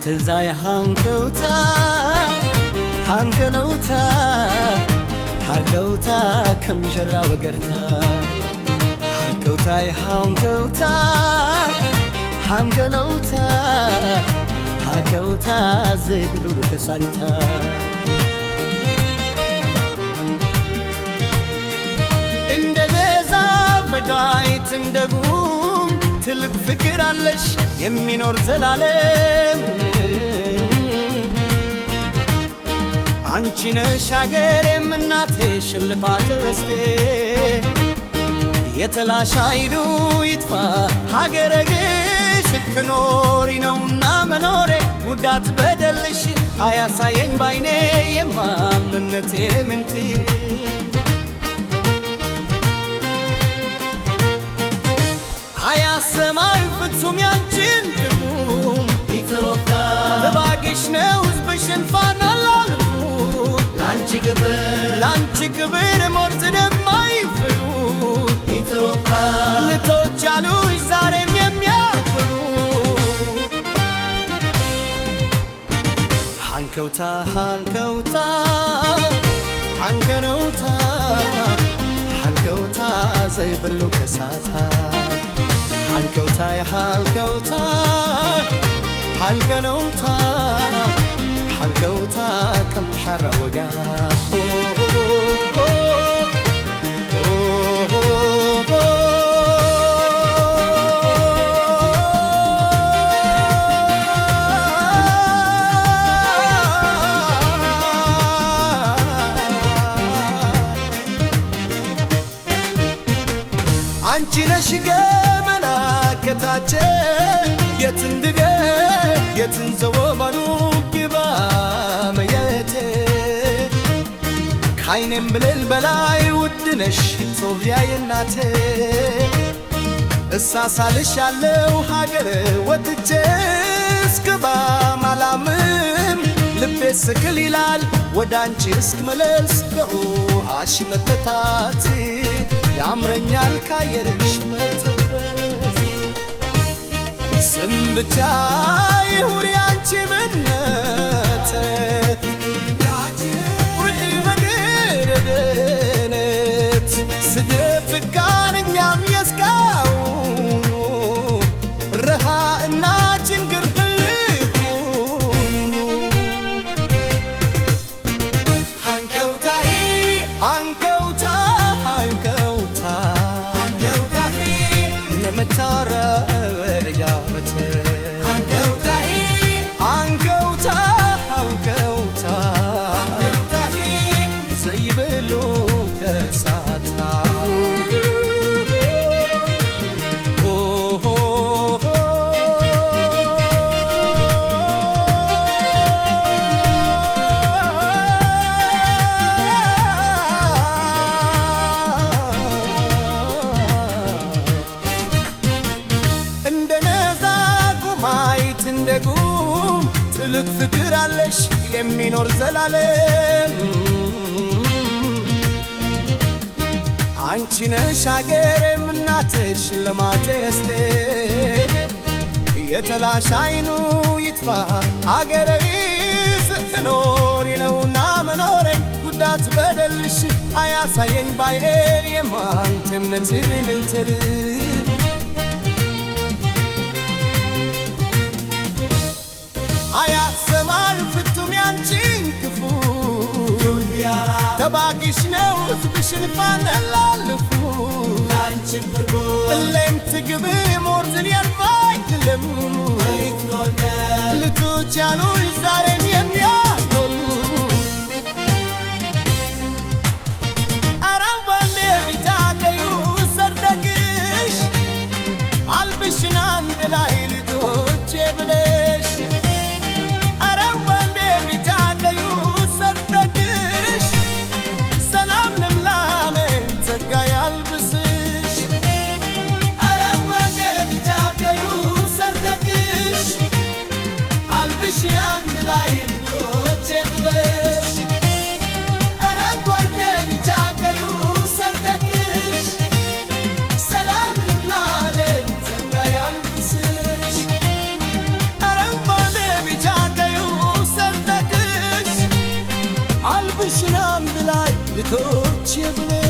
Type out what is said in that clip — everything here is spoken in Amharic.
تزاي هانكوتا كم جرى وقرتا هانكوتا زبلو كسانتا እንደ ቤዛ በዳይት እንደጉም ትልቅ ፍቅር አለሽ የሚኖር ዘላለም አንቺ ነሽ ሀገሬም እናቴ ሽልማት ርስቴ የተላሻይዱ ይጥፋ ሀገረ ግሽ ትኖሪ ነውና መኖሬ ጉዳት በደልሽ አያሳየኝ ባይኔ የማንነቴ ምንቲ አያሰማይ ፍጹም ያንቺን ትርጉም ኢትዮጵያ ተባግሽ ነው ሕዝብሽን ፋናላሉ ላንቺ ክብር ሞት ደማይፍሩ ኢትዮጵያ ልቶች ያሉሽ ዛሬም የሚያፍሩ ሃንከውታ ዘይብሉ ከሳታ ሃንከውታ ከም ሓራ ወጋ አንቺ ነሽ ገመና ከታቼ የትንድገ የትንዘወ ባሉ ግባ መየቴ ካይኔም ብልል በላይ ውድነሽ ሶፊያ የናቴ እሳሳልሻለው ሀገር ወጥቼ እስክባ ማላምም ልቤ ስክል ይላል ወዳንቺ እስክመለስ በውሃሽ መተታት ያምረኛል ካየርሽ መተበት ስም ብቻ ይሁን ያንቺ ምነት በግርድነት ስደፍቃን እኛም የስቃውኑ ረሃ እና ችንግር ህልቁኑ ሃንከውታ ነመታረ ያመተ ሃንከውታ ዘይብሉ ከሳታ እንደጉም ትልቅ ፍቅር አለሽ የሚኖር ዘላለም አንቺ ነሽ ሀገሬም እናትሽ ለማቴስቴ የተላሽ አይኑ ይጥፋ ሀገሬ ስትኖሪ ነውና መኖሬ ጉዳት በደልሽ አያሳየኝ ባይኔ የማንተምነት ምንትር አያሰማል ፍቱም ያንቺን ክፉ ተባግሽ ነው ሕዝብሽን ፋናላልፉ እሌም ትግብ ሞትን ያልፋይልም ልቶች ያሉሽ ዛሬም የሚያኖሩ አራምባሌ ቢታገዩ ሰርደግሽ አልብሽን አንድ ላይ ልቶቼ ብለሽ She and the lion ከቶች የብለ